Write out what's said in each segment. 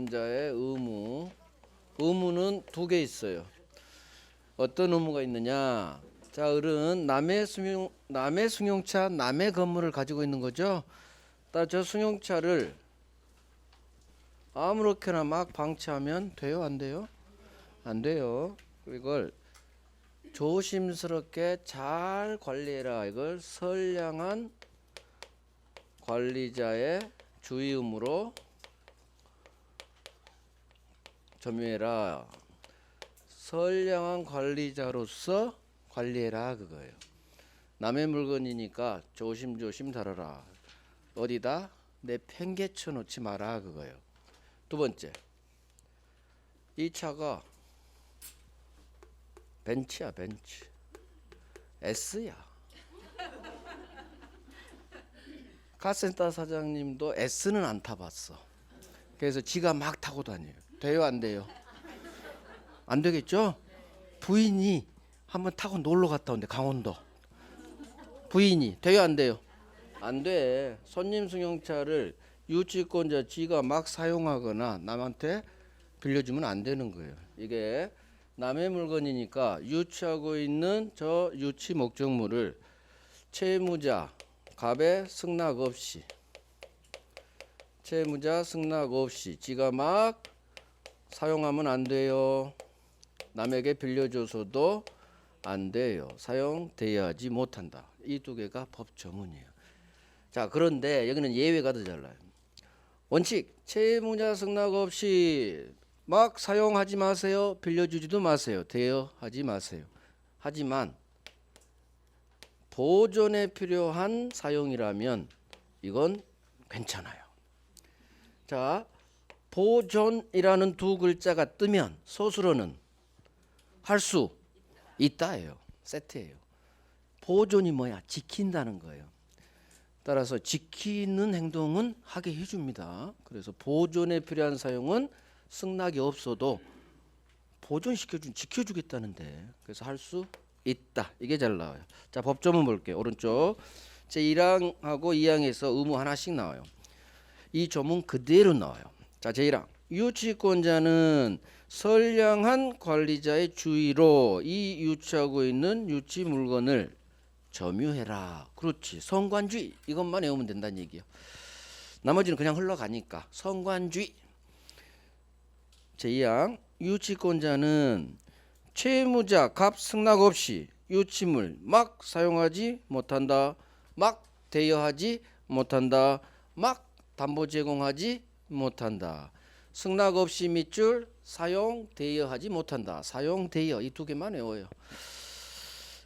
유치권자의 의무. 의무는 두 개 있어요. 어떤 의무가 있느냐? 자, 을은 남의 승용차, 남의 건물을 가지고 있는 거죠. 저 승용차를 아무렇게나 막 방치하면 돼요, 안 돼요? 안 돼요. 이걸 조심스럽게 잘 관리해라. 이걸 선량한 관리자의 주의 의무로 점유해라. 선량한 관리자로서 관리해라 그거예요. 남의 물건이니까 조심조심 다뤄라. 어디다 내팽개쳐 놓지 마라 그거예요. 두 번째, 이 차가 벤츠야, 벤츠. S야. 카센터 사장님도 S는 안 타봤어. 그래서 지가 막 타고 다녀요. 돼요, 안 돼요? 안 되겠죠? 부인이 한번 타고 놀러 갔다 온대, 강원도. 부인이 돼요, 안 돼요? 안 돼. 손님 승용차를 유치권자 지가 막 사용하거나 남한테 빌려주면 안 되는 거예요. 이게 남의 물건이니까 유치하고 있는 저 유치 목적물을 채무자 갑의 승낙 없이, 채무자 승낙 없이 지가 막 사용하면 안 돼요. 남에게 빌려줘서도 안 돼요. 사용되어야지 못한다. 이 두 개가 법 조문이에요. 자, 그런데 여기는 예외가 더 달라요. 원칙, 채무자 승낙 없이 막 사용하지 마세요. 빌려주지도 마세요. 대여하지 마세요. 하지만 보존에 필요한 사용이라면 이건 괜찮아요. 자, 보존이라는 두 글자가 뜨면 서술어는 할 수 있다예요. 세트예요. 보존이 뭐야? 지킨다는 거예요. 따라서 지키는 행동은 하게 해줍니다. 그래서 보존에 필요한 사용은 승낙이 없어도 지켜주겠다는데, 그래서 할 수 있다. 이게 잘 나와요. 자, 법조문 볼게요. 오른쪽 제1항하고 2항에서 의무 하나씩 나와요. 이 조문 그대로 나와요. 자, 제1항, 유치권자는 선량한 관리자의 주의로 이 유치하고 있는 유치 물건을 점유해라. 그렇지. 성관주의 이것만 외우면 된다는 얘기예요. 나머지는 그냥 흘러가니까 성관주의. 제2항, 유치권자는 채무자 갑 승낙 없이 유치물 막 사용하지 못한다. 막 대여하지 못한다. 막 담보 제공하지 못한다. 승낙 없이 밑줄 사용 대여하지 못한다. 사용 대여 이 두 개만 외워요.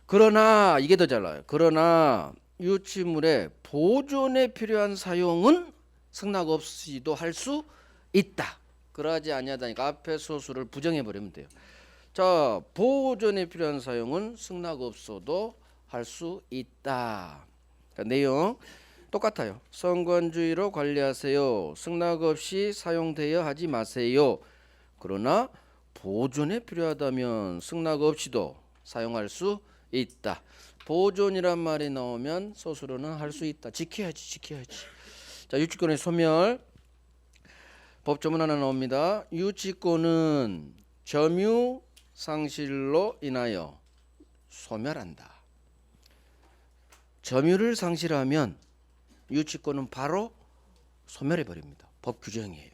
그러나 이게 더 잘 나와요. 그러나 유치물의 보존에 필요한 사용은 승낙 없이도 할 수 있다. 그러지 아니하다니까 앞에 소수를 부정해 버리면 돼요. 자, 보존에 필요한 사용은 승낙 없어도 할 수 있다. 자, 내용 똑같아요. 성관주의로 관리하세요. 승낙 없이 사용되어 하지 마세요. 그러나 보존에 필요하다면 승낙 없이도 사용할 수 있다. 보존이란 말이 나오면 소수로는 할 수 있다. 지켜야지. 자, 유치권의 소멸. 법조문 하나 나옵니다. 유치권은 점유 상실로 인하여 소멸한다. 점유를 상실하면 유치권은 바로 소멸해 버립니다. 법 규정이에요.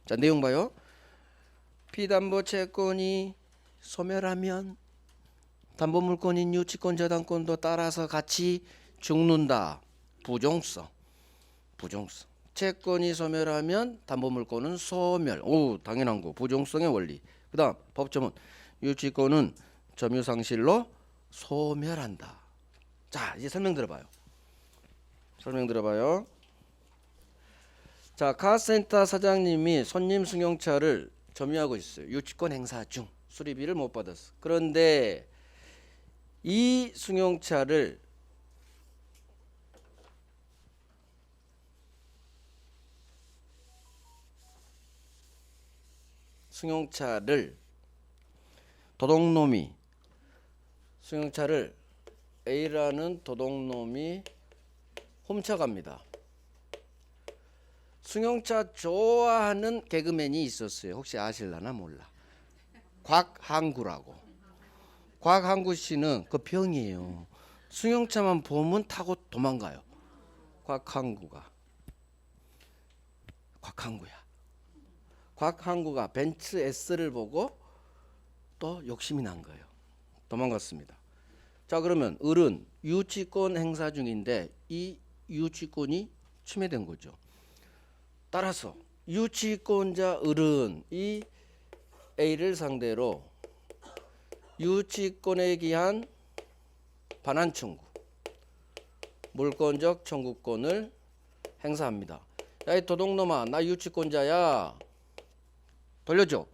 자, 내용 봐요. 피담보 채권이 소멸하면 담보물권인 유치권 저당권도 따라서 같이 죽는다. 부종성. 채권이 소멸하면 담보물권은 소멸. 오, 당연한 거. 부종성의 원리. 그 다음 법조문. 유치권은 점유상실로 소멸한다. 자, 이제 설명 들어봐요. 자, 카센터 사장님이 손님 승용차를 점유하고 있어요. 유치권 행사 중 수리비를 못 받았어. 그런데 이 승용차를 도둑놈이 승용차를 A라는 도둑놈이 훔쳐갑니다. 승용차 좋아하는 개그맨이 있었어요. 혹시 아실라나 몰라. 곽한구라고. 곽한구 씨는 그 병이에요. 승용차만 보면 타고 도망가요. 곽한구야. 곽한구가 벤츠 S를 보고 또 욕심이 난 거예요. 도망갔습니다. 자, 그러면 을은 유치권 행사 중인데 이 유치권이 침해된 거죠. 따라서 유치권자 을은 이 A를 상대로 유치권에 기한 반환 청구, 물권적 청구권을 행사합니다. 야, 이 도둑놈아, 나 유치권자야. 돌려줘.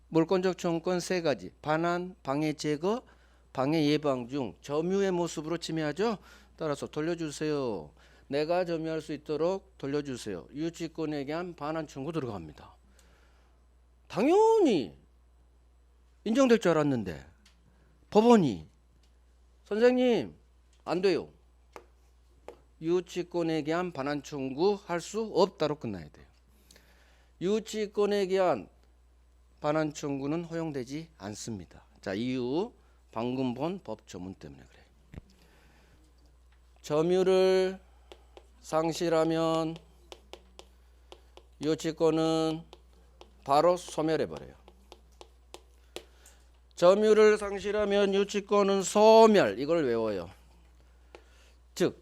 물권적 청구권 세 가지. 반환, 방해 제거, 방해 예방 중 점유의 모습으로 침해하죠. 따라서 돌려주세요. 내가 점유할 수 있도록 돌려주세요. 유치권에 대한 반환 청구 들어갑니다. 당연히 인정될 줄 알았는데 법원이 선생님 안 돼요. 유치권에 대한 반환 청구 할 수 없다로 끝나야 돼요. 유치권에 대한 반환 청구는 허용되지 않습니다. 자, 이유 방금 본 법 조문 때문에 그래요. 점유를 상실하면 유치권은 바로 소멸해버려요. 점유를 상실하면 유치권은 소멸. 이걸 외워요. 즉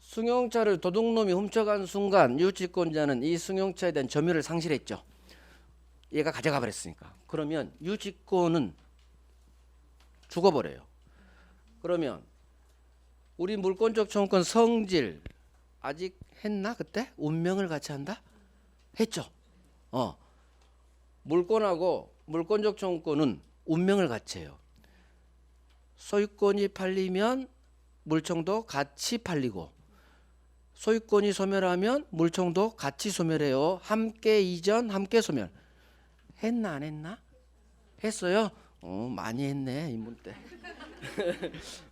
승용차를 도둑놈이 훔쳐간 순간 유치권자는 이 승용차에 대한 점유를 상실했죠. 얘가 가져가 버렸으니까. 그러면 유치권은 죽어버려요. 그러면 우리 물권적 청구권 성질 아직 했나 그때? 운명을 같이 한다? 했죠. 물권하고 물권적 청구권은 운명을 같이 해요. 소유권이 팔리면 물청도 같이 팔리고 소유권이 소멸하면 물청도 같이 소멸해요. 함께 이전, 함께 소멸. 했나 안 했나? 했어요? 많이 했네 인문 때.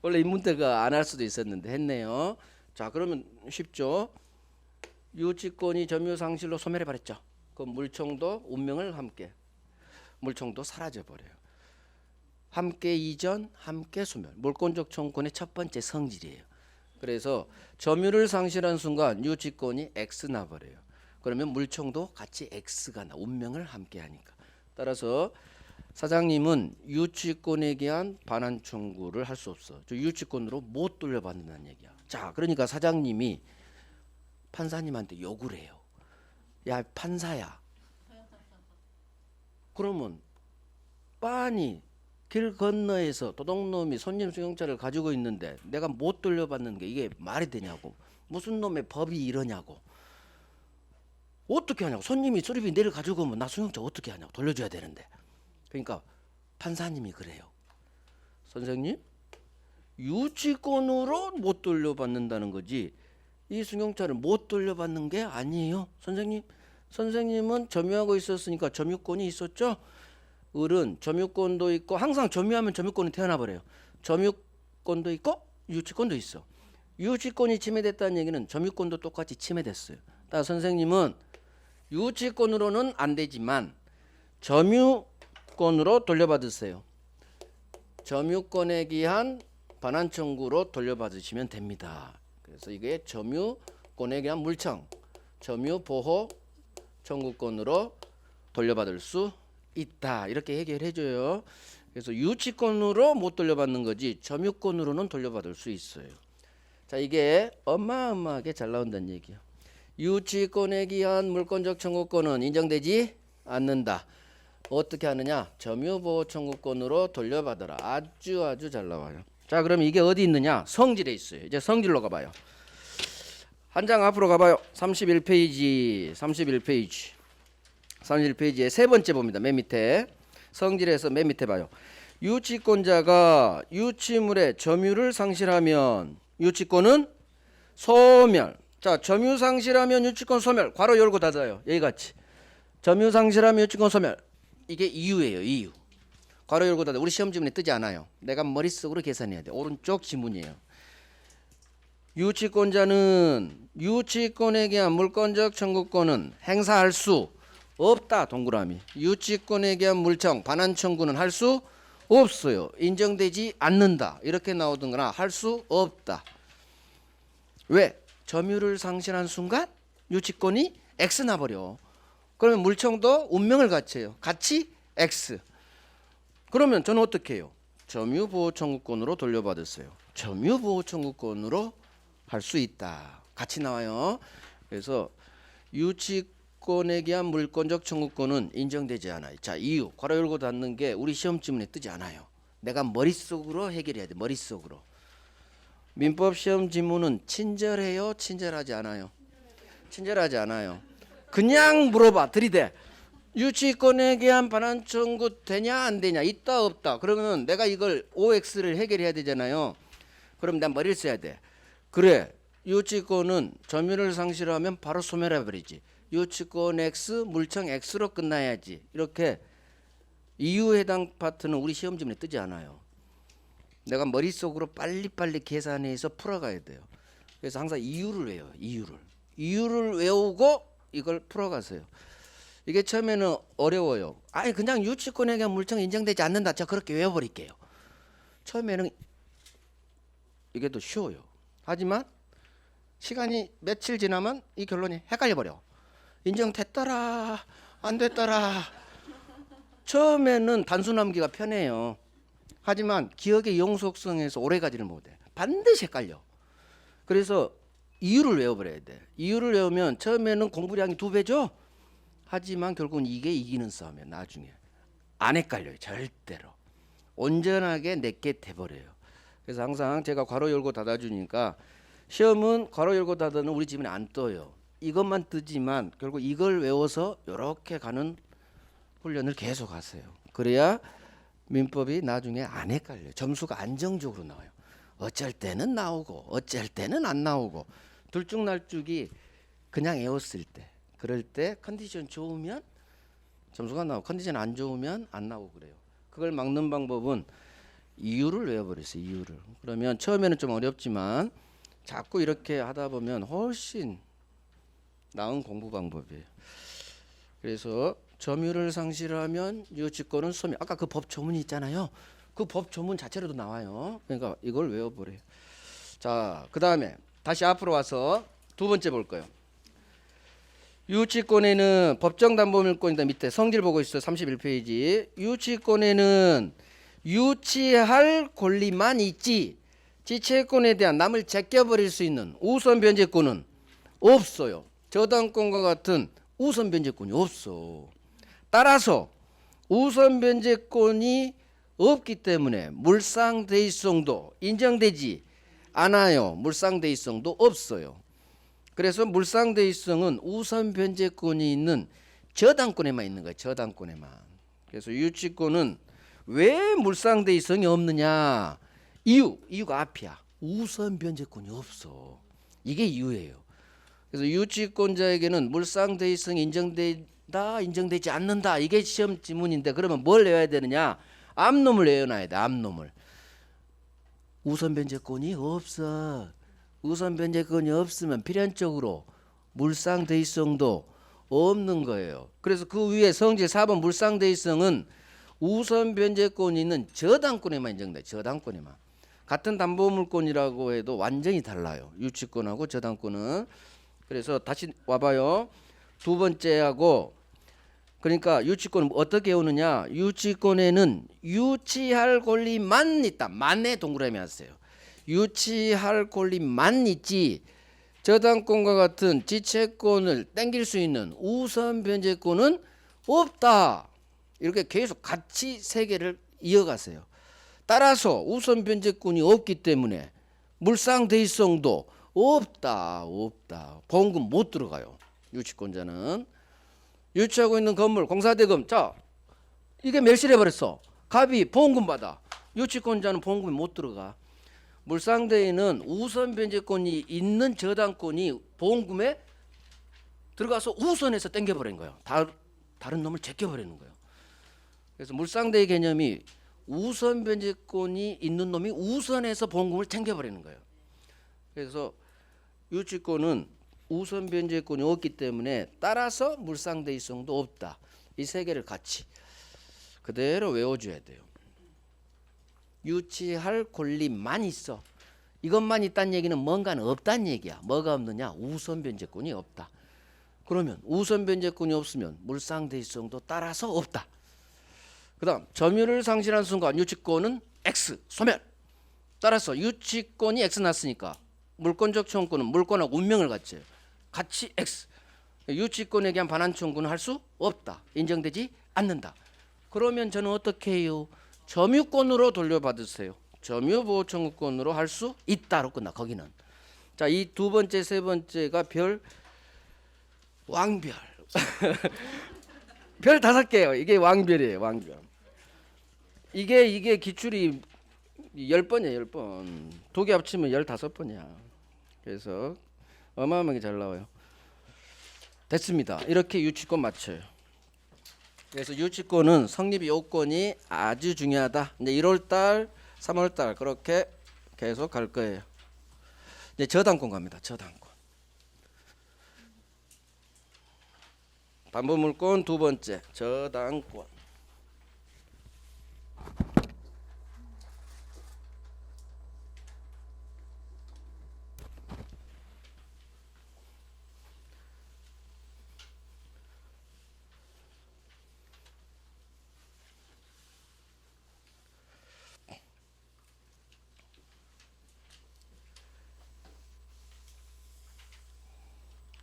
원래 인문 때가 안 할 수도 있었는데 했네요. 자, 그러면 쉽죠. 유치권이 점유 상실로 소멸해 버렸죠. 그럼 물청도 운명을 함께 물청도 사라져 버려요. 함께 이전, 함께 소멸. 물권적 청구권의 첫 번째 성질이에요. 그래서 점유를 상실한 순간 유치권이 X 나버려요. 그러면 물청도 같이 X가 나. 운명을 함께 하니까. 따라서 사장님은 유치권에 대한 반환 청구를 할 수 없어. 저 유치권으로 못 돌려받는다는 얘기야. 자, 그러니까 사장님이 판사님한테 욕을 해요. 야, 판사야. 그러면 빤히 길 건너에서 도둑놈이 손님 승용차를 가지고 있는데 내가 못 돌려받는 게 이게 말이 되냐고. 무슨 놈의 법이 이러냐고. 어떻게 하냐고. 손님이 수리비 내일 가지고 오면 나 승용차 어떻게 하냐고. 돌려줘야 되는데. 그러니까 판사님이 그래요. 선생님, 유치권으로 못 돌려받는다는 거지 이 승용차를 못 돌려받는 게 아니에요. 선생님은 점유하고 있었으니까 점유권이 있었죠. 을은 점유권도 있고 항상 점유하면 점유권이 태어나 버려요. 점유권도 있고 유치권도 있어. 유치권이 침해됐다는 얘기는 점유권도 똑같이 침해됐어요. 따라 선생님은 유치권으로는 안 되지만 점유권으로 돌려받으세요. 점유권에 기한 반환 청구로 돌려받으시면 됩니다. 그래서 이게 점유권에 기한 물청, 점유보호 청구권으로 돌려받을 수 있다. 이렇게 해결해줘요. 그래서 유치권으로 못 돌려받는 거지 점유권으로는 돌려받을 수 있어요. 자, 이게 어마어마하게 잘 나온다는 얘기예요. 유치권에 기한 물권적 청구권은 인정되지 않는다. 어떻게 하느냐? 점유보호 청구권으로 돌려받아라. 아주 잘 나와요. 자, 그럼 이게 어디 있느냐? 성질에 있어요. 이제 성질로 가봐요. 한 장 앞으로 가봐요. 31페이지에 세 번째 봅니다. 맨 밑에. 성질에서 맨 밑에 봐요. 유치권자가 유치물의 점유를 상실하면 유치권은 소멸. 자, 점유 상실하면 유치권 소멸. 괄호 열고 닫아요. 여기 같이. 점유 상실하면 유치권 소멸. 이게 이유예요. 이유. 괄호 열고 닫아. 우리 시험 지문에 뜨지 않아요. 내가 머릿속으로 계산해야 돼. 오른쪽 지문이에요. 유치권자는 유치권에 대한 물권적 청구권은 행사할 수 없다. 동그라미. 유치권에 대한 물청 반환 청구는 할 수 없어요. 인정되지 않는다. 이렇게 나오든거나 할 수 없다. 왜? 점유를 상실한 순간 유치권이 X 나버려. 그러면 물청도 운명을 갖춰요. 같이 X. 그러면 저는 어떻게 해요? 점유보호 청구권으로 돌려받았어요. 점유보호 청구권으로 할 수 있다. 같이 나와요. 그래서 유치권에 대한 물권적 청구권은 인정되지 않아요. 자, 이유. 괄호 열고 닫는 게 우리 시험 지문에 뜨지 않아요. 내가 머릿속으로 해결해야 돼. 머릿속으로. 민법 시험 지문은 친절해요? 친절하지 않아요? 친절하지 않아요. 그냥 물어봐. 들이대. 유치권에 대한 반환 청구 되냐 안 되냐 있다 없다. 그러면 내가 이걸 OX를 해결해야 되잖아요. 그럼 난 머리를 써야 돼. 그래. 유치권은 점유를 상실하면 바로 소멸해버리지. 유치권 X 물청 X로 끝나야지. 이렇게 이유 해당 파트는 우리 시험 지문에 뜨지 않아요. 내가 머릿속으로 빨리빨리 계산해서 풀어가야 돼요. 그래서 항상 이유를 외워요. 이유를 외우고 이걸 풀어가세요. 이게 처음에는 어려워요. 아니 그냥 유치권에 대한 물청 인정되지 않는다. 자 그렇게 외워버릴게요. 처음에는 이게 더 쉬워요. 하지만 시간이 며칠 지나면 이 결론이 헷갈려버려. 인정됐더라 안 됐더라. 처음에는 단순함기가 편해요. 하지만 기억의 영속성에서 오래가지는 못해. 반드시 헷갈려. 그래서 이유를 외워버려야 돼. 이유를 외우면 처음에는 공부량이 2배죠. 하지만 결국은 이게 이기는 싸움이야. 나중에 안 헷갈려요. 절대로. 온전하게 내게 돼버려요. 그래서 항상 제가 괄호 열고 닫아주니까 시험은 괄호 열고 닫아는 우리 지문에 안 떠요. 이것만 뜨지만 결국 이걸 외워서 이렇게 가는 훈련을 계속 하세요. 그래야 민법이 나중에 안 헷갈려요. 점수가 안정적으로 나와요. 어쩔 때는 나오고 어쩔 때는 안 나오고 들쭉날쭉이 그냥 외웠을 때 그럴 때 컨디션 좋으면 점수가 나오고 컨디션 안 좋으면 안 나오고 그래요. 그걸 막는 방법은 이유를 외워버렸어요. 이유를. 그러면 처음에는 좀 어렵지만 자꾸 이렇게 하다 보면 훨씬 나은 공부 방법이에요. 그래서 점유를 상실하면 유치권은 소멸. 아까 그 법 조문이 있잖아요. 그 법 조문 자체로도 나와요. 그러니까 이걸 외워버려요. 자, 그 다음에 다시 앞으로 와서 두 번째 볼 거예요. 유치권에는 법정담보물권이다. 밑에 성질 보고 있어요. 31페이지. 유치권에는 유치할 권리만 있지 지체권에 대한 남을 제껴버릴 수 있는 우선 변제권은 없어요. 저당권과 같은 우선 변제권이 없어. 따라서 우선 변제권이 없기 때문에 물상대의성도 인정되지 않아요. 물상대의성도 없어요. 그래서 물상대의성은 우선 변제권이 있는 저당권에만 있는 거예요. 저당권에만. 그래서 유치권은 왜 물상대의성이 없느냐? 이유가 앞이야. 우선 변제권이 없어. 이게 이유예요. 그래서 유치권자에게는 물상대의성이 인정된다, 인정되지 않는다. 이게 시험 지문인데 그러면 뭘 외워야 되느냐? 앞놈을 외워놔야 돼. 앞놈을. 우선 변제권이 없어. 우선 변제권이 없으면 필연적으로 물상대의성도 없는 거예요. 그래서 그 위에 성질 4번 물상대의성은 우선 변제권이 있는 저당권에만 인정돼. 저당권에만. 같은 담보물권이라고 해도 완전히 달라요. 유치권하고 저당권은. 그래서 다시 와봐요. 두 번째하고 그러니까 유치권은 어떻게 오느냐? 유치권에는 유치할 권리만 있다. 만에 동그라미 하세요. 유치할 권리만 있지 저당권과 같은 지체권을 땡길 수 있는 우선 변제권은 없다. 이렇게 계속 같이 세 개를 이어가세요. 따라서 우선 변제권이 없기 때문에 물상대의성도 없다. 보험금 못 들어가요. 유치권자는. 유치하고 있는 건물 공사대금. 자, 이게 멸실해버렸어. 갑이 보험금 받아. 유치권자는 보험금이 못 들어가. 물상대의는 우선 변제권이 있는 저당권이 보험금에 들어가서 우선해서 땡겨버린 거예요. 다른 놈을 제껴버리는 거예요. 그래서 물상대의 개념이 우선 변제권이 있는 놈이 우선해서 보험금을 챙겨버리는 거예요. 그래서 유치권은 우선 변제권이 없기 때문에 따라서 물상대의성도 없다. 이 세 개를 같이 그대로 외워줘야 돼요. 유치할 권리만 있어. 이것만 있다는 얘기는 뭔가는 없다는 얘기야. 뭐가 없느냐? 우선 변제권이 없다. 그러면 우선 변제권이 없으면 물상대의성도 따라서 없다. 그 다음 점유를 상실한 순간 유치권은 X 소멸. 따라서 유치권이 X 났으니까 물권적 청구는 물권하고 운명을 같이 해요. 같이 X. 유치권에 대한 반환 청구는 할 수 없다. 인정되지 않는다. 그러면 저는 어떻게 해요? 점유권으로 돌려받으세요. 점유보호 청구권으로 할 수 있다로 끝나. 거기는. 자, 이 두 번째 세 번째가 별 왕별. 별 5개예요. 이게 왕별이에요. 왕별. 이게 기출이 10번이에요. 10번. 두 개 합치면 15번이야. 그래서 어마어마하게 잘 나와요. 됐습니다. 이렇게 유치권 맞춰요. 그래서 유치권은 성립 요건이 아주 중요하다. 이제 1월달, 3월달 그렇게 계속 갈 거예요. 이제 저당권 갑니다. 저당권. 담보물권 두 번째 저당권.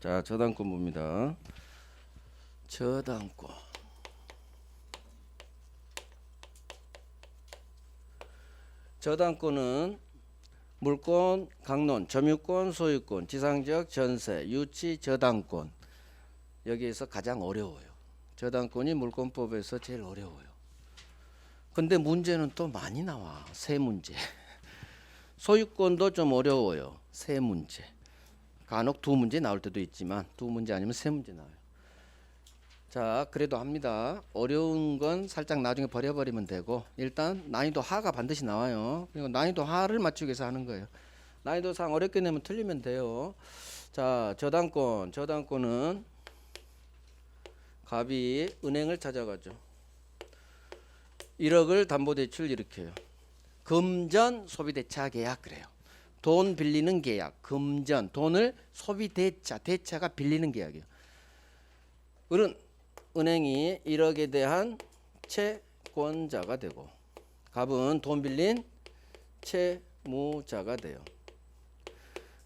자, 저당권 봅니다. 저당권. 저당권은 물권, 강론, 점유권, 소유권, 지상지역, 전세, 유치, 저당권. 여기에서 가장 어려워요. 저당권이 물권법에서 제일 어려워요. 근데 문제는 또 많이 나와. 세 문제. 소유권도 좀 어려워요. 세 문제. 간혹 두 문제 나올 때도 있지만 두 문제 아니면 세 문제 나와요. 자, 그래도 합니다. 어려운 건 살짝 나중에 버려버리면 되고 일단 난이도 하가 반드시 나와요. 그리고 난이도 하를 맞추기 위해서 하는 거예요. 난이도 상 어렵게 내면 틀리면 돼요. 자, 저당권은 갑이 은행을 찾아가죠. 1억을 담보대출 일으켜요. 금전 소비대차 계약 그래요. 돈 빌리는 계약, 금전, 돈을 소비대차, 대차가 빌리는 계약이에요. 은행이 1억에 대한 채권자가 되고 갑은 돈 빌린 채무자가 돼요.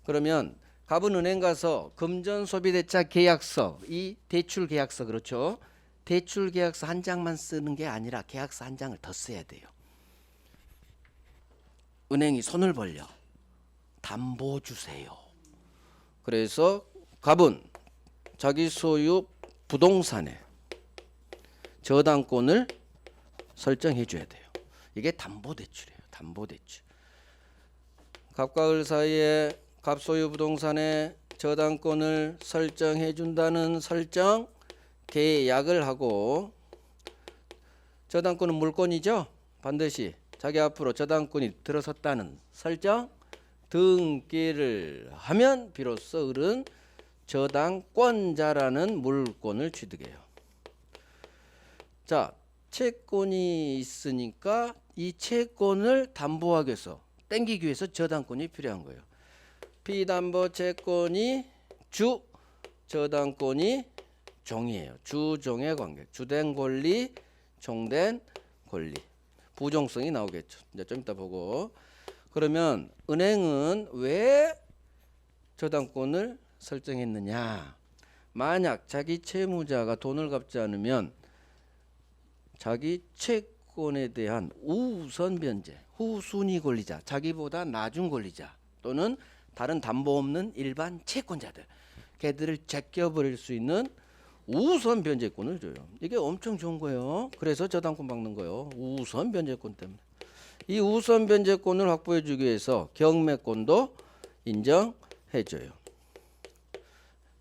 그러면 갑은 은행 가서 금전 소비대차 계약서, 이 대출 계약서 그렇죠? 대출 계약서 한 장만 쓰는 게 아니라 계약서 한 장을 더 써야 돼요. 은행이 손을 벌려 담보 주세요. 그래서 갑은 자기 소유 부동산에 저당권을 설정해 줘야 돼요. 이게 담보대출이에요. 담보대출. 갑과 을 사이에 갑 소유 부동산에 저당권을 설정해 준다는 설정 계약을 하고 저당권은 물권이죠. 반드시 자기 앞으로 저당권이 들어섰다는 설정 등기를 하면 비로소 을은 저당권자라는 물권을 취득해요. 자, 채권이 있으니까 이 채권을 담보하기 위해서 땡기기 위해서 저당권이 필요한 거예요. 피담보 채권이 주, 저당권이 종이에요. 주종의 관계. 주된 권리, 종된 권리. 부종성이 나오겠죠. 이제 좀 이따 보고. 그러면 은행은 왜 저당권을 설정했느냐? 만약 자기 채무자가 돈을 갚지 않으면 자기 채권에 대한 우선 변제, 후순위 권리자, 자기보다 나중 권리자 또는 다른 담보 없는 일반 채권자들, 걔들을 제껴버릴 수 있는 우선 변제권을 줘요. 이게 엄청 좋은 거예요. 그래서 저당권 받는 거예요. 우선 변제권 때문에. 이 우선 변제권을 확보해 주기 위해서 경매권도 인정해 줘요.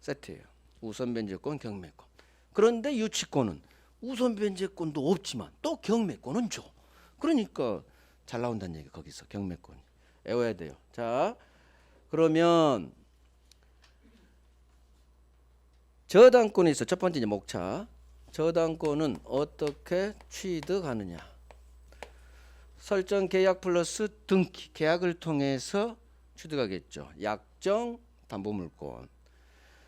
세트예요. 우선 변제권, 경매권. 그런데 유치권은 우선 변제권도 없지만 또 경매권은 줘. 그러니까 잘 나온다는 얘기 거기서 경매권이. 외워야 돼요. 자, 그러면 저당권에 있어. 첫 번째 이제 목차. 저당권은 어떻게 취득하느냐. 설정 계약 플러스 등기. 계약을 통해서 취득하겠죠. 약정 담보물권.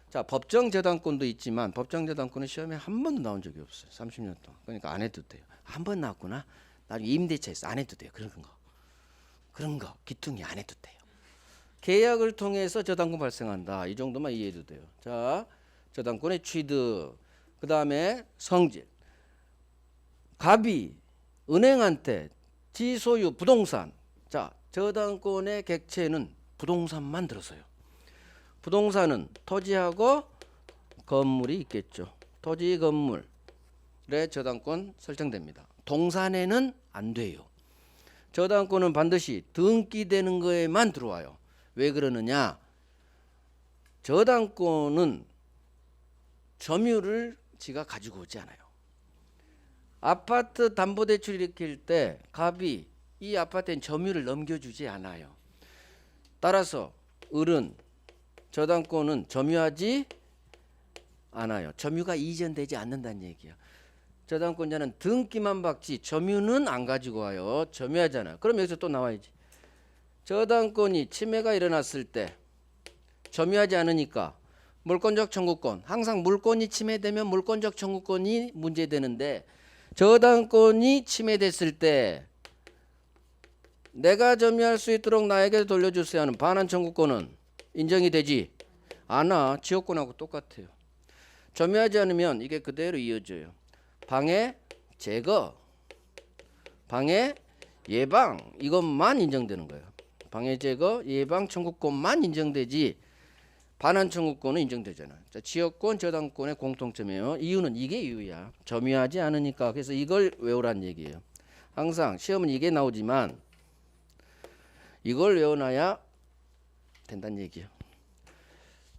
자, 법정 저당권도 있지만 법정 저당권은 시험에 한 번도 나온 적이 없어요. 30년 동안. 그러니까 안 해도 돼요. 한 번 나왔구나. 나중에 임대차에서 안 해도 돼요. 그런 거 기퉁이 안 해도 돼요. 계약을 통해서 저당권 발생한다. 이 정도만 이해해도 돼요. 자, 저당권의 취득. 그 다음에 성질. 갑이 은행한테 지소유 부동산. 자, 저당권의 객체는 부동산만 들어서요. 부동산은 토지하고 건물이 있겠죠. 토지 건물의 저당권 설정됩니다. 동산에는 안 돼요. 저당권은 반드시 등기되는 거에만 들어와요. 왜 그러느냐? 저당권은 점유를 지가 가지고 오지 않아요. 아파트 담보대출 일으킬 때 갑이 이 아파트엔 점유를 넘겨주지 않아요. 따라서 을은 저당권은 점유하지 않아요. 점유가 이전되지 않는다는 얘기야. 저당권자는 등기만 받지 점유는 안 가지고 와요. 점유하잖아요. 그럼 여기서 또 나와야지. 저당권이 침해가 일어났을 때 점유하지 않으니까 물권적 청구권. 항상 물권이 침해되면 물권적 청구권이 문제되는데 저당권이 침해됐을 때 내가 점유할 수 있도록 나에게 돌려주세요 하는 반환 청구권은 인정이 되지 않아. 지역권하고 똑같아요. 점유하지 않으면 이게 그대로 이어져요. 방해, 제거, 방해, 예방 이것만 인정되는 거예요. 방해, 제거, 예방 청구권만 인정되지 반환 청구권은 인정되잖아요. 자, 지역권, 저당권의 공통점이에요. 이유는 이게 이유야. 점유하지 않으니까. 그래서 이걸 외우란 얘기예요. 항상 시험은 이게 나오지만 이걸 외워놔야 된다는 얘기예요.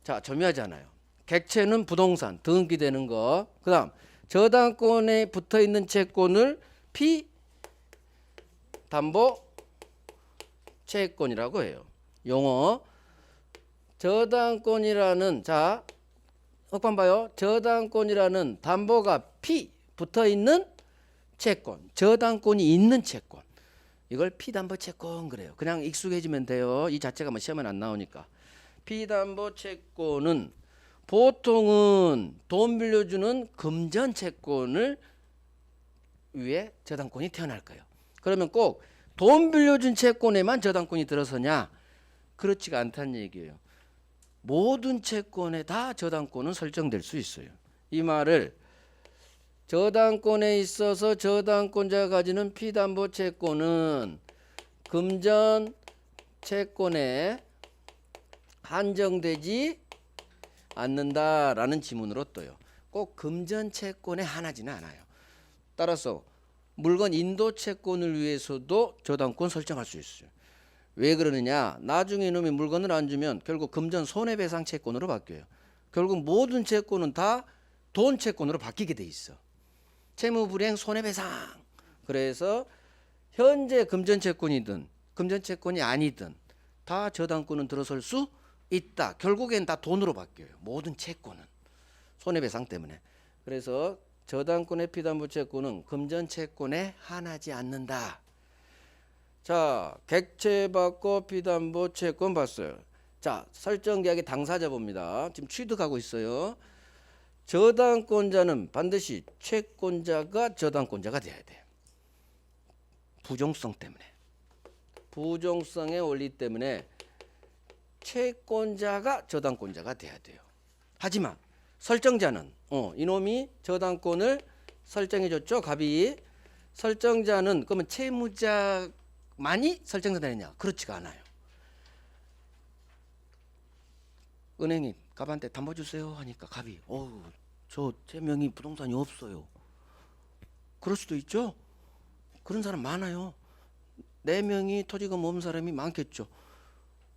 자, 점유하지 않아요. 객체는 부동산, 등기되는 거. 그 다음 저당권에 붙어있는 채권을 피담보 채권이라고 해요. 용어. 저당권이라는, 자, 흑판 봐요. 저당권이라는 담보가 피 붙어있는 채권. 저당권이 있는 채권. 이걸 피담보 채권 그래요. 그냥 익숙해지면 돼요. 이 자체가 뭐 시험에 안 나오니까. 피담보 채권은 보통은 돈 빌려주는 금전 채권을 위해 저당권이 태어날 거예요. 그러면 꼭 돈 빌려준 채권에만 저당권이 들어서냐? 그렇지가 않다는 얘기예요. 모든 채권에 다 저당권은 설정될 수 있어요. 이 말을 저당권에 있어서 저당권자가 가지는 피담보 채권은 금전 채권에 한정되지 않는다라는 지문으로 떠요. 꼭 금전 채권에 한하지는 않아요. 따라서 물건 인도 채권을 위해서도 저당권 설정할 수 있어요. 왜 그러느냐? 나중에 이놈이 물건을 안 주면 결국 금전 손해배상 채권으로 바뀌어요. 결국 모든 채권은 다 돈 채권으로 바뀌게 돼 있어. 채무불이행 손해배상. 그래서 현재 금전 채권이든 금전 채권이 아니든 다 저당권은 들어설 수 있다. 결국엔 다 돈으로 바뀌어요. 모든 채권은 손해배상 때문에. 그래서 저당권의 피담보 채권은 금전 채권에 한하지 않는다. 자, 객체 받고 피담보 채권 봤어요. 자, 설정 계약의 당사자 봅니다. 지금 취득하고 있어요. 저당권자는 반드시 채권자가 저당권자가 돼야 돼. 부종성 때문에. 부종성의 원리 때문에 채권자가 저당권자가 돼야 돼요. 하지만 설정자는 이놈이 저당권을 설정해 줬죠. 갑이. 설정자는 그러면 채무자만이 설정자 되느냐? 그렇지가 않아요. 은행이 갑한테 담보 주세요 하니까 갑이 저 제 명의 부동산이 없어요. 그럴 수도 있죠. 그런 사람 많아요. 내 명의 토지금 없는 사람이 많겠죠.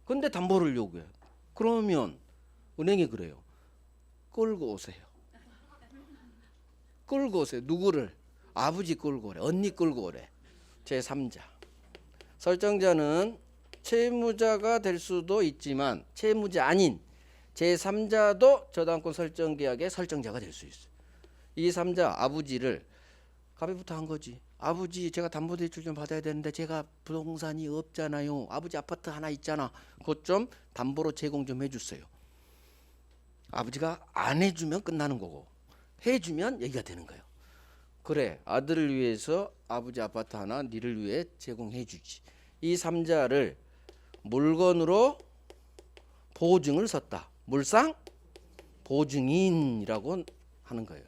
근데 담보를 요구해. 그러면 은행이 그래요. 끌고 오세요. 끌고 오세요. 누구를? 아버지 끌고 오래. 언니 끌고 오래. 제3자. 설정자는 채무자가 될 수도 있지만 채무자 아닌 제3자도 저당권 설정 계약의 설정자가 될 수 있어요. 이 3자 아버지를 갑의부터 한 거지. 아버지 제가 담보대출 좀 받아야 되는데 제가 부동산이 없잖아요. 아버지 아파트 하나 있잖아. 그것 좀 담보로 제공 좀 해주세요. 아버지가 안 해주면 끝나는 거고 해주면 얘기가 되는 거예요. 그래 아들을 위해서 아버지 아파트 하나 니를 위해 제공해 주지. 이 3자를 물건으로 보증을 섰다. 물상 보증인이라고 하는 거예요.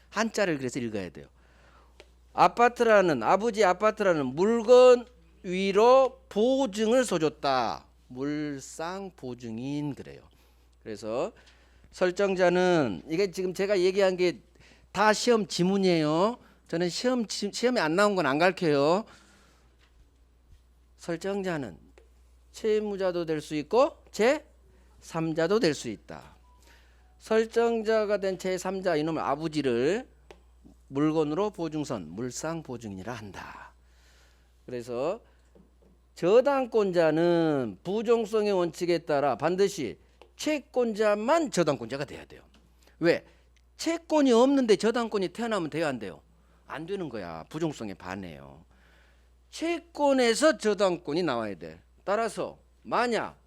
한자를 그래서 읽어야 돼요. 아파트라는 아버지 아파트라는 물건 위로 보증을 서줬다. 물상 보증인 그래요. 그래서 설정자는 이게 지금 제가 얘기한 게 다 시험 지문이에요. 저는 시험에 안 나온 건 안 가르쳐요. 설정자는 채무자도 될 수 있고 제3자도 될 수 있다. 설정자가 된 제3자 이놈의 아버지를 물건으로 보증선 물상 보증인이라 한다. 그래서 저당권자는 부종성의 원칙에 따라 반드시 채권자만 저당권자가 돼야 돼요. 왜? 채권이 없는데 저당권이 태어나면 돼요, 안 돼요? 안 되는 거야. 부종성에 반해요. 채권에서 저당권이 나와야 돼. 따라서 만약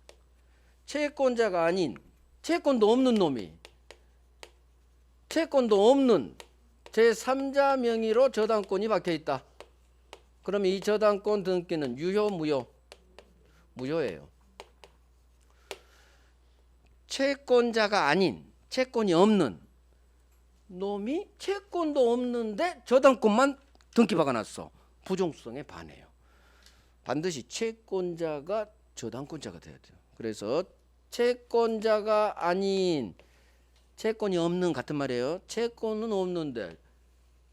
채권자가 아닌 채권도 없는 놈이 채권도 없는 제3자 명의로 저당권이 박혀 있다. 그러면 이 저당권 등기는 유효 무효? 무효예요. 채권자가 아닌 채권이 없는 놈이 채권도 없는데 저당권만 등기 박아놨어. 부종성에 반해요. 반드시 채권자가 저당권자가 돼야 돼요. 그래서 채권자가 아닌 채권이 없는 같은 말이에요. 채권은 없는데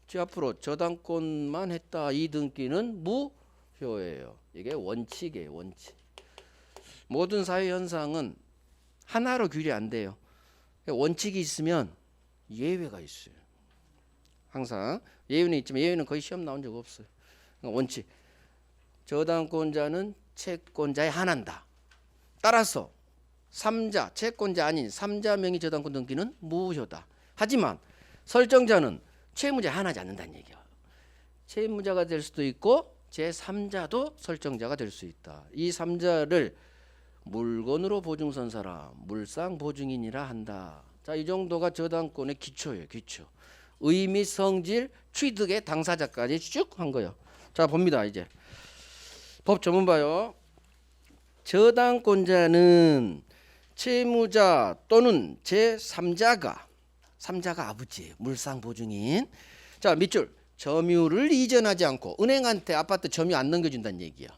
지 앞으로 저당권만 했다. 이 등기는 무효예요. 이게 원칙이에요. 원칙. 모든 사회 현상은 하나로 규율이 안 돼요. 원칙이 있으면 예외가 있어요. 항상 예외는 있지만 예외는 거의 시험 나온 적 없어요. 원칙. 저당권자는 채권자에 한한다. 따라서 3자 채권자 아닌 3자 명의 저당권 등기는 무효다. 하지만 설정자는 채무자에 한하지 않는다는 얘기야. 채무자가 될 수도 있고 제3자도 설정자가 될 수 있다. 이 3자를 물건으로 보증선 사람, 물상 보증인이라 한다. 자, 이 정도가 저당권의 기초예요. 기초. 의미, 성질, 취득의 당사자까지 쭉 한 거예요. 자, 봅니다. 이제 법 전문 봐요. 저당권자는 채무자 또는 제3자가 3자가 아버지예요. 물상 보증인. 자, 밑줄. 점유를 이전하지 않고 은행한테 아파트 점유 안 넘겨준다는 얘기야.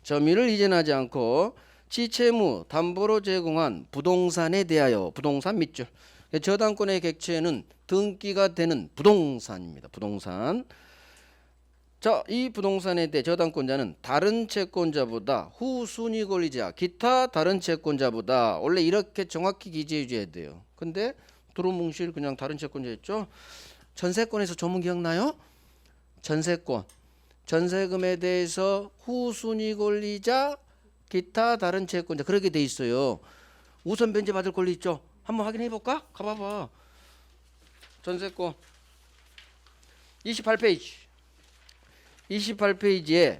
점유를 이전하지 않고 지채무 담보로 제공한 부동산에 대하여 부동산 밑줄. 저당권의 객체는 등기가 되는 부동산입니다. 부동산. 자, 이 부동산에 대해 저당권자는 다른 채권자보다 후순위 권리자 기타 다른 채권자보다 원래 이렇게 정확히 기재해 줘야 돼요. 근데 두루뭉실 그냥 다른 채권자 있죠. 전세권에서 조문 기억나요? 전세권. 전세금에 대해서 후순위 권리자 기타 다른 채권자 그렇게 돼 있어요. 우선 변제 받을 권리 있죠. 한번 확인해 볼까? 가봐봐. 전세권 28페이지 28페이지에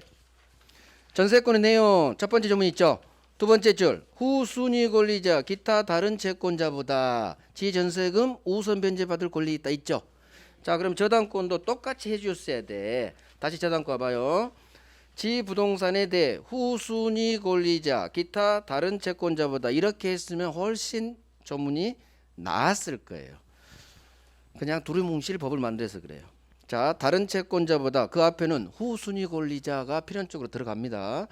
전세권의 내용 첫 번째 조문 있죠. 두 번째 줄 후순위 권리자 기타 다른 채권자보다 지전세금 우선 변제 받을 권리 있다 있죠. 자, 그럼 저당권도 똑같이 해주셨어야 돼. 다시 저당권 봐요. 지 부동산에 대해 후순위 권리자 기타 다른 채권자보다 이렇게 했으면 훨씬 조문이 나았을 거예요. 그냥 두루뭉실 법을 만들어서 그래요. 자, 다른 채권자보다 그 앞에는 후순위 권리자가 필연적으로 들어갑니다.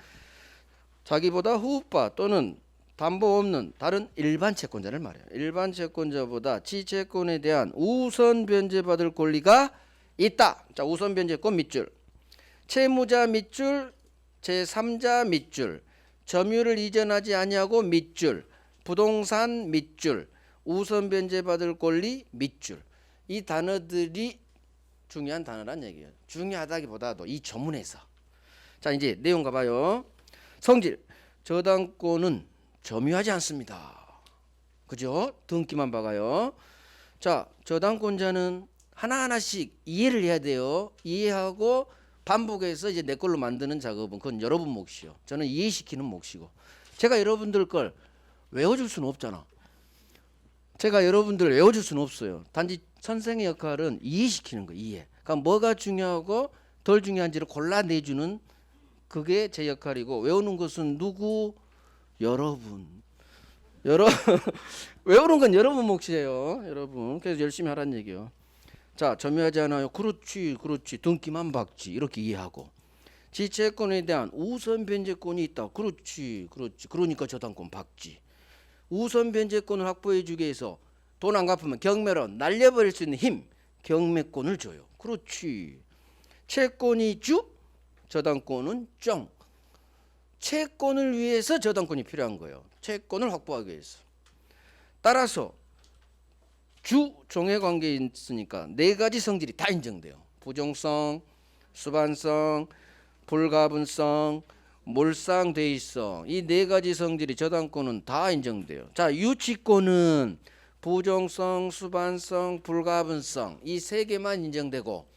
자기보다 후파 또는 담보 없는 다른 일반 채권자를 말해요. 일반 채권자보다 지채권에 대한 우선 변제받을 권리가 있다. 자, 우선 변제권 밑줄. 채무자 밑줄, 제3자 밑줄, 점유를 이전하지 아니하고 밑줄, 부동산 밑줄, 우선 변제받을 권리 밑줄. 이 단어들이 중요한 단어란 얘기예요. 중요하다기보다도 이 조문에서. 자, 이제 내용 가봐요. 성질. 저당권은 점유하지 않습니다. 그죠? 등기만 박아요. 자, 저당권자는 하나하나씩 이해를 해야 돼요. 이해하고 반복해서 이제 내 걸로 만드는 작업은 그건 여러분 몫이요. 저는 이해시키는 몫이고. 제가 여러분들 걸 외워줄 수는 없잖아. 제가 여러분들 외워줄 수는 없어요. 단지 선생의 역할은 이해시키는 거예요. 이해. 그러니까 뭐가 중요하고 덜 중요한지를 골라내주는 그게 제 역할이고 외우는 것은 누구? 여러분. 외우는 건 여러분 몫이에요. 여러분. 그래서 열심히 하라는 얘기요. 자, 점유하지 않아요. 그렇지. 등기만 박지. 이렇게 이해하고. 지채권에 대한 우선 변제권이 있다. 그렇지. 그러니까 저당권 박지. 우선 변제권을 확보해 주기 위해서 돈 안 갚으면 경매로 날려버릴 수 있는 힘. 경매권을 줘요. 그렇지. 채권이 주, 저당권은 정. 채권을 위해서 저당권이 필요한 거예요. 채권을 확보하기 위해서. 따라서 주 종해 관계에 있으니까 네 가지 성질이 다 인정돼요. 부정성, 수반성, 불가분성, 몰상대의성. 이 네 가지 성질이 저당권은 다 인정돼요. 자, 유치권은 부정성, 수반성, 불가분성 이 세 개만 인정되고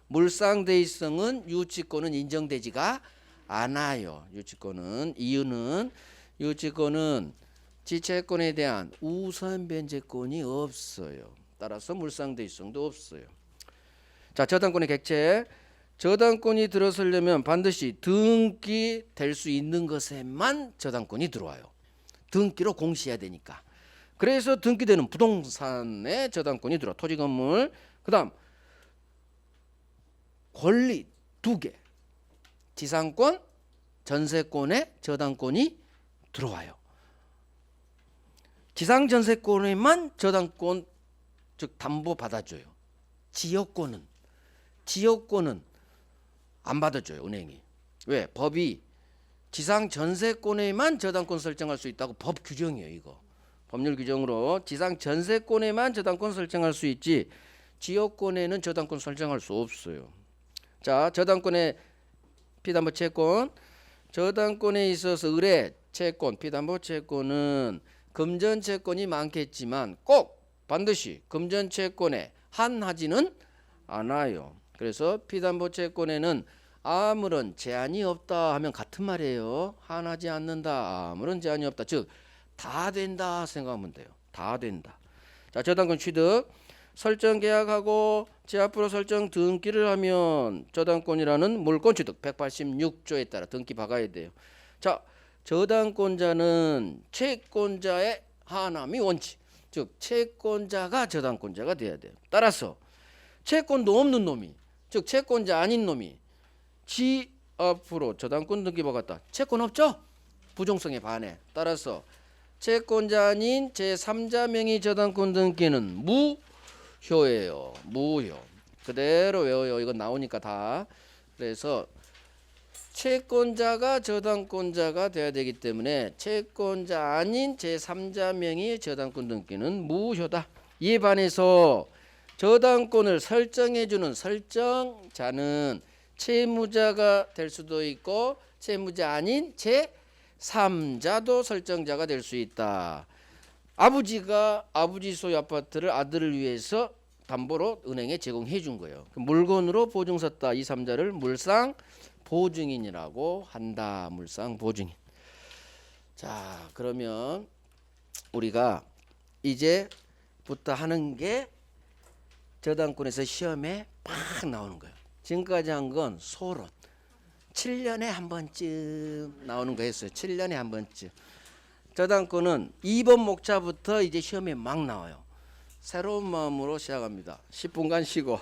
물상대의성은 유치권은 인정되지가 않아요. 유치권은 이유는 유치권은 지채권에 대한 우선 변제권이 없어요. 따라서 물상대의성도 없어요. 자, 저당권의 객체. 저당권이 들어서려면 반드시 등기 될 수 있는 것에만 저당권이 들어와요. 등기로 공시해야 되니까. 그래서 등기되는 부동산에 저당권이 들어와. 토지 건물. 그다음 권리 두 개. 지상권, 전세권에 저당권이 들어와요. 지상 전세권에만 저당권 즉 담보 받아줘요. 지역권은 안 받아줘요. 은행이. 왜? 법이 지상 전세권에만 저당권 설정할 수 있다고 법 규정이에요. 이거 법률 규정으로 지상 전세권에만 저당권 설정할 수 있지 지역권에는 저당권 설정할 수 없어요. 자, 저당권의 피담보 채권. 저당권에 있어서 의뢰 채권, 피담보 채권은 금전 채권이 많겠지만 꼭 반드시 금전 채권에 한하지는 않아요. 그래서 피담보 채권에는 아무런 제한이 없다 하면 같은 말이에요. 한하지 않는다. 아무런 제한이 없다. 즉 다 된다 생각하면 돼요. 다 된다. 자, 저당권 취득. 설정 계약하고 제압으로 설정 등기를 하면 저당권이라는 물권 취득 186조에 따라 등기 박아야 돼요. 자, 저당권자는 채권자의 하남이 원칙. 즉 채권자가 저당권자가 돼야 돼요. 따라서 채권도 없는 놈이 즉 채권자 아닌 놈이 지 앞으로 저당권 등기 박았다. 채권 없죠? 부정성에 반해. 따라서 채권자 아닌 제3자 명의 저당권 등기는 무효예요. 무효. 그대로 외워요. 이건 나오니까 다. 그래서 채권자가 저당권자가 돼야 되기 때문에 채권자 아닌 제3자 명의 저당권 등기는 무효다. 이에 반해서 저당권을 설정해주는 설정자는 채무자가 될 수도 있고 채무자 아닌 제3자도 설정자가 될 수 있다. 아버지가 아버지 소유 아파트를 아들을 위해서 담보로 은행에 제공해 준 거예요. 물건으로 보증 섰다. 이 3자를 물상 보증인이라고 한다. 물상 보증인. 자, 그러면 우리가 이제부터 하는 게 저당권에서 시험에 팍 나오는 거예요. 지금까지 한 건 소론. 7년에 한 번쯤 나오는 거였어요. 7년에 한 번쯤. 저당권은 2번 목차부터 이제 시험에 막 나와요. 새로운 마음으로 시작합니다. 10분간 쉬고.